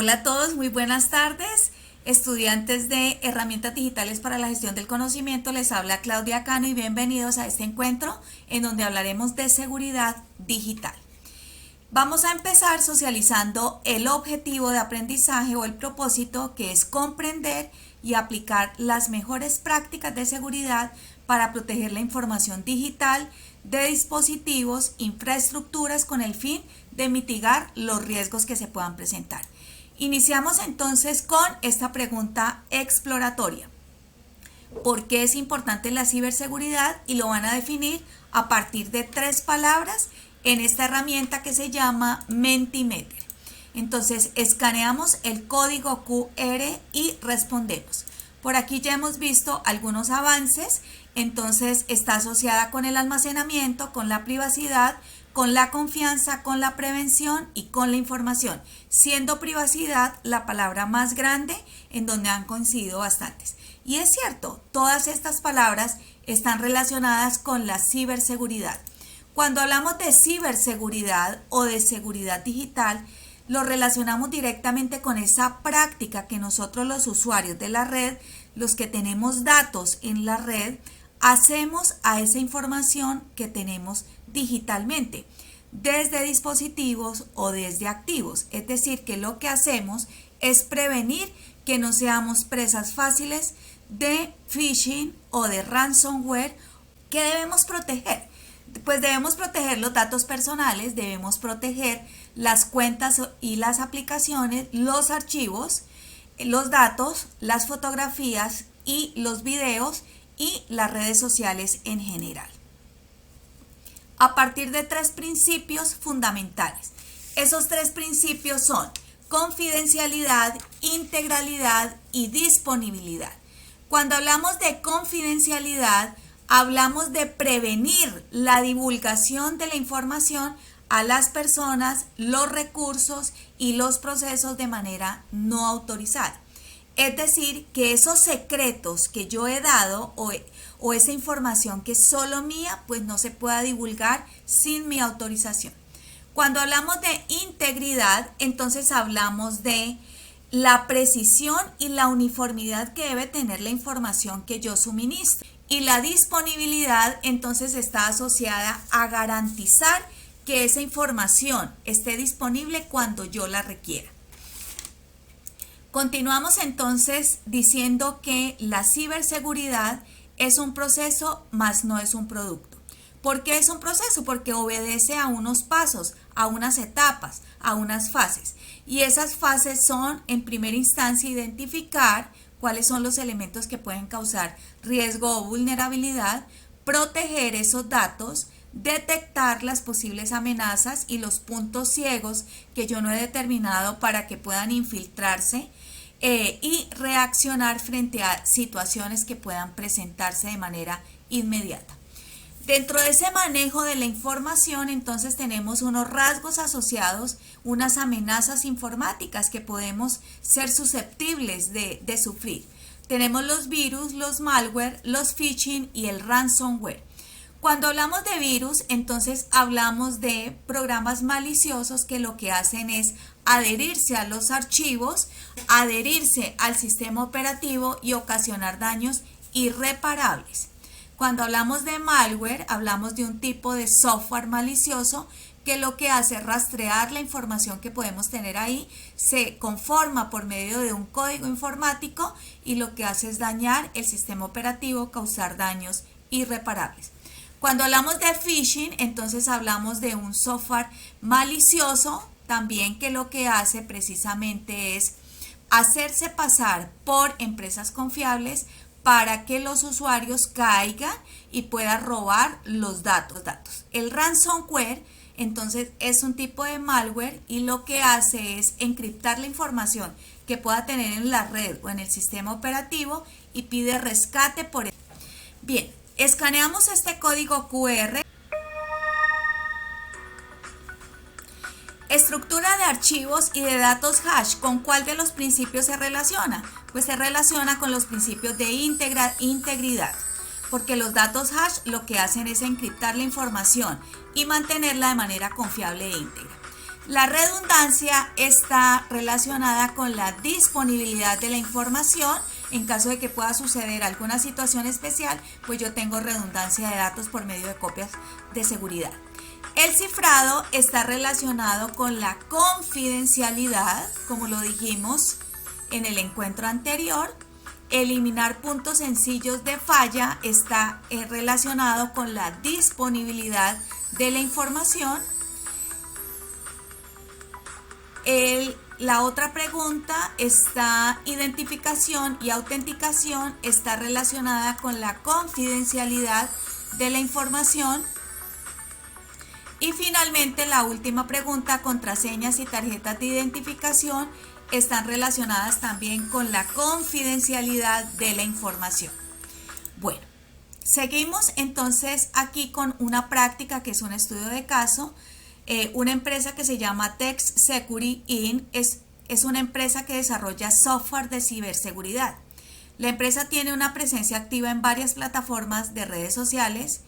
Hola a todos, muy buenas tardes. Estudiantes de Herramientas Digitales para la Gestión del Conocimiento, les habla Claudia Cano y bienvenidos a este encuentro en donde hablaremos de seguridad digital. Vamos a empezar socializando el objetivo de aprendizaje o el propósito, que es comprender y aplicar las mejores prácticas de seguridad para proteger la información digital de dispositivos, infraestructuras con el fin de mitigar los riesgos que se puedan presentar. Iniciamos entonces con esta pregunta exploratoria. ¿Por qué es importante la ciberseguridad? Y lo van a definir a partir de 3 palabras en esta herramienta que se llama Mentimeter. Entonces escaneamos el código QR y respondemos. Por aquí ya hemos visto algunos avances. Entonces está asociada con el almacenamiento, con la privacidad, con la confianza, con la prevención y con la información, siendo privacidad la palabra más grande en donde han coincidido bastantes. Y es cierto, todas estas palabras están relacionadas con la ciberseguridad. Cuando hablamos de ciberseguridad o de seguridad digital, lo relacionamos directamente con esa práctica que nosotros los usuarios de la red, los que tenemos datos en la red, hacemos a esa información que tenemos digitalmente, desde dispositivos o desde activos. Es decir, que lo que hacemos es prevenir que no seamos presas fáciles de phishing o de ransomware. ¿Qué debemos proteger? Pues debemos proteger los datos personales, debemos proteger las cuentas y las aplicaciones, los archivos, los datos, las fotografías y los videos y las redes sociales en general. A partir de 3 principios fundamentales. Esos 3 principios son confidencialidad, integralidad y disponibilidad. Cuando hablamos de confidencialidad, hablamos de prevenir la divulgación de la información a las personas, los recursos y los procesos de manera no autorizada. Es decir, que esos secretos que yo he dado o esa información que es solo mía, pues no se pueda divulgar sin mi autorización. Cuando hablamos de integridad, entonces hablamos de la precisión y la uniformidad que debe tener la información que yo suministro. Y la disponibilidad entonces está asociada a garantizar que esa información esté disponible cuando yo la requiera. Continuamos entonces diciendo que la ciberseguridad es un proceso, más no es un producto. ¿Por qué es un proceso? Porque obedece a unos pasos, a unas etapas, a unas fases. Y esas fases son, en primera instancia, identificar cuáles son los elementos que pueden causar riesgo o vulnerabilidad, proteger esos datos, detectar las posibles amenazas y los puntos ciegos que yo no he determinado para que puedan infiltrarse, y reaccionar frente a situaciones que puedan presentarse de manera inmediata. Dentro de ese manejo de la información, entonces tenemos unos rasgos asociados, unas amenazas informáticas que podemos ser susceptibles de sufrir. Tenemos los virus, los malware, los phishing y el ransomware. Cuando hablamos de virus, entonces hablamos de programas maliciosos que lo que hacen es adherirse a los archivos, adherirse al sistema operativo y ocasionar daños irreparables. Cuando hablamos de malware, hablamos de un tipo de software malicioso que lo que hace es rastrear la información que podemos tener ahí, se conforma por medio de un código informático y lo que hace es dañar el sistema operativo, causar daños irreparables. Cuando hablamos de phishing, entonces hablamos de un software malicioso también que lo que hace precisamente es hacerse pasar por empresas confiables para que los usuarios caigan y puedan robar los datos. El ransomware entonces es un tipo de malware y lo que hace es encriptar la información que pueda tener en la red o en el sistema operativo y pide rescate por eso. Bien, escaneamos este código QR. Estructura de archivos y de datos hash, ¿con cuál de los principios se relaciona? Pues se relaciona con los principios de integridad, porque los datos hash lo que hacen es encriptar la información y mantenerla de manera confiable e íntegra. La redundancia está relacionada con la disponibilidad de la información. En caso de que pueda suceder alguna situación especial, pues yo tengo redundancia de datos por medio de copias de seguridad. El cifrado está relacionado con la confidencialidad, como lo dijimos en el encuentro anterior. Eliminar puntos sencillos de falla está relacionado con la disponibilidad de la información. La otra pregunta está identificación y autenticación, está relacionada con la confidencialidad de la información. Y finalmente la última pregunta, contraseñas y tarjetas de identificación, están relacionadas también con la confidencialidad de la información. Bueno, seguimos entonces aquí con una práctica que es un estudio de caso. Una empresa que se llama Tex Security Inc. es una empresa que desarrolla software de ciberseguridad. La empresa tiene una presencia activa en varias plataformas de redes sociales,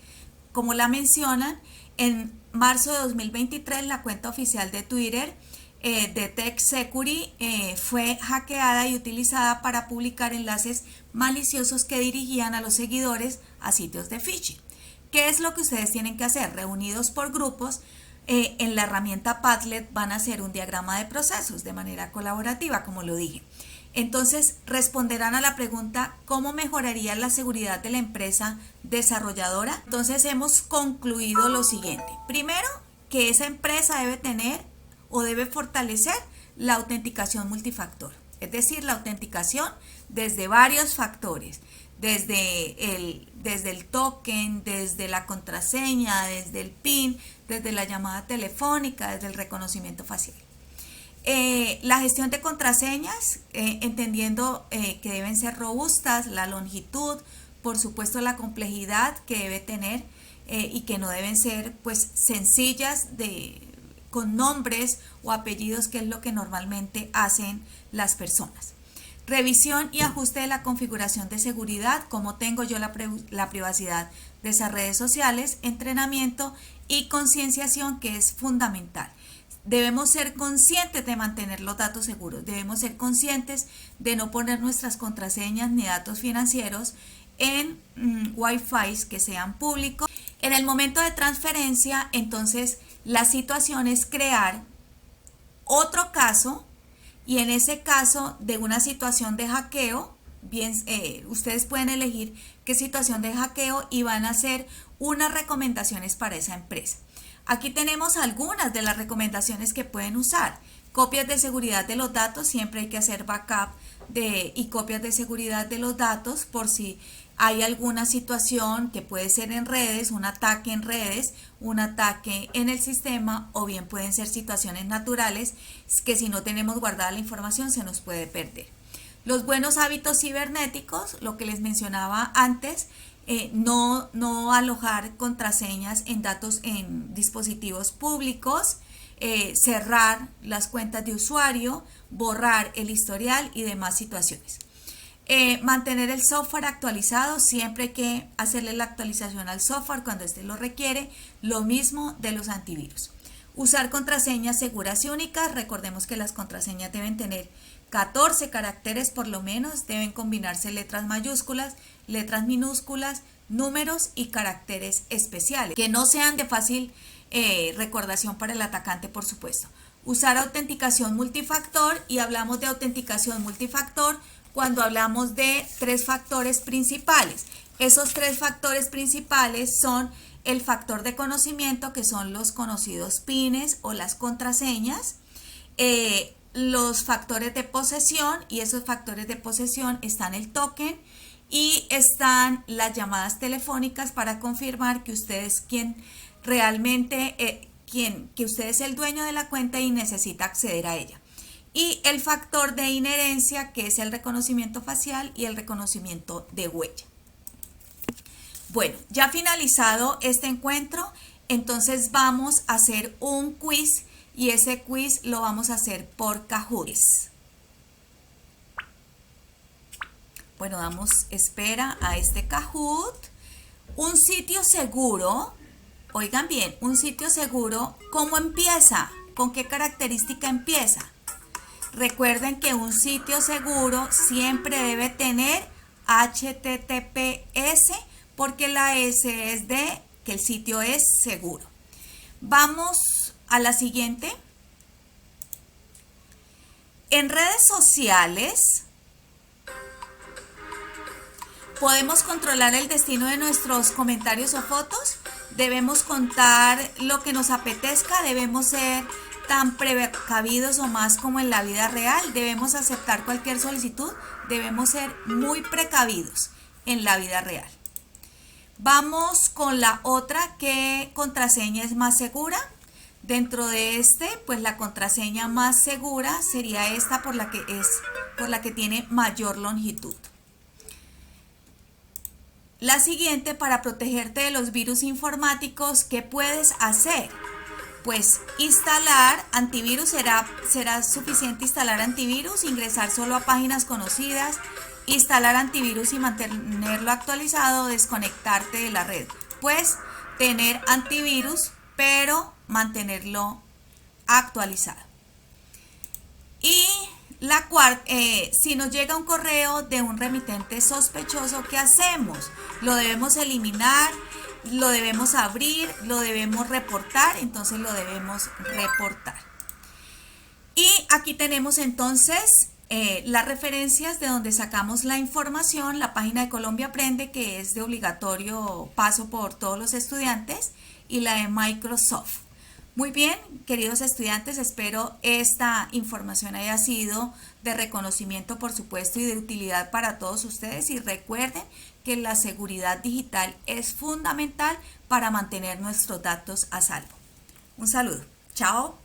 como la mencionan. En marzo de 2023, la cuenta oficial de Twitter de Tex Security fue hackeada y utilizada para publicar enlaces maliciosos que dirigían a los seguidores a sitios de phishing. ¿Qué es lo que ustedes tienen que hacer? Reunidos por grupos, en la herramienta Padlet van a hacer un diagrama de procesos de manera colaborativa, como lo dije. Entonces responderán a la pregunta: ¿cómo mejoraría la seguridad de la empresa desarrolladora? Entonces hemos concluido lo siguiente. Primero, que esa empresa debe tener o debe fortalecer la autenticación multifactor, es decir, la autenticación desde varios factores, desde el token, desde la contraseña, desde el PIN, desde la llamada telefónica, desde el reconocimiento facial. La gestión de contraseñas, entendiendo que deben ser robustas, la longitud, por supuesto la complejidad que debe tener y que no deben ser pues sencillas con nombres o apellidos, que es lo que normalmente hacen las personas. Revisión y ajuste de la configuración de seguridad, cómo tengo yo la privacidad de esas redes sociales, entrenamiento y concienciación, que es fundamental. Debemos ser conscientes de mantener los datos seguros, debemos ser conscientes de no poner nuestras contraseñas ni datos financieros en Wi-Fi que sean públicos. En el momento de transferencia, entonces, la situación es crear otro caso, y en ese caso de una situación de hackeo, bien, ustedes pueden elegir qué situación de hackeo y van a hacer unas recomendaciones para esa empresa. Aquí tenemos algunas de las recomendaciones que pueden usar. Copias de seguridad de los datos, siempre hay que hacer backup y copias de seguridad de los datos por si hay alguna situación que puede ser en redes, un ataque en redes, un ataque en el sistema, o bien pueden ser situaciones naturales que si no tenemos guardada la información se nos puede perder. Los buenos hábitos cibernéticos, lo que les mencionaba antes, no alojar contraseñas en dispositivos públicos, cerrar las cuentas de usuario, borrar el historial y demás situaciones. Mantener el software actualizado, siempre hay que hacerle la actualización al software cuando éste lo requiere, lo mismo de los antivirus. Usar contraseñas seguras y únicas, recordemos que las contraseñas deben tener 14 caracteres por lo menos, deben combinarse letras mayúsculas, letras minúsculas, números y caracteres especiales, que no sean de fácil recordación para el atacante, por supuesto. Usar autenticación multifactor, y hablamos de autenticación multifactor cuando hablamos de 3 factores principales. Esos 3 factores principales son el factor de conocimiento, que son los conocidos pines o las contraseñas, los factores de posesión, y esos factores de posesión están el token y están las llamadas telefónicas para confirmar que usted es quien realmente, que usted es el dueño de la cuenta y necesita acceder a ella. Y el factor de inherencia, que es el reconocimiento facial y el reconocimiento de huella. Bueno, ya finalizado este encuentro, entonces vamos a hacer un quiz, y ese quiz lo vamos a hacer por Kahoot. Bueno, damos espera a este Kahoot. Un sitio seguro, oigan bien, un sitio seguro, ¿cómo empieza? ¿Con qué característica empieza? Recuerden que un sitio seguro siempre debe tener HTTPS porque la S es de que el sitio es seguro. Vamos a la siguiente. En redes sociales podemos controlar el destino de nuestros comentarios o fotos. Debemos contar lo que nos apetezca. Debemos ser tan precavidos o más como en la vida real. Debemos aceptar cualquier solicitud. Debemos ser muy precavidos en la vida real. Vamos con la otra. ¿Qué contraseña es más segura? Dentro de pues la contraseña más segura sería esta por la que tiene mayor longitud. La siguiente, para protegerte de los virus informáticos, ¿qué puedes hacer? Pues instalar antivirus, será suficiente instalar antivirus, ingresar solo a páginas conocidas, instalar antivirus y mantenerlo actualizado, desconectarte de la red. Pues tener antivirus, pero mantenerlo actualizado. Y la cuarta, si nos llega un correo de un remitente sospechoso, ¿qué hacemos? Lo debemos eliminar, lo debemos abrir, lo debemos reportar, entonces lo debemos reportar. Y aquí tenemos entonces las referencias de donde sacamos la información, la página de Colombia Aprende, que es de obligatorio paso por todos los estudiantes, y la de Microsoft. Muy bien, queridos estudiantes, espero esta información haya sido de reconocimiento, por supuesto, y de utilidad para todos ustedes. Y recuerden que la seguridad digital es fundamental para mantener nuestros datos a salvo. Un saludo. Chao.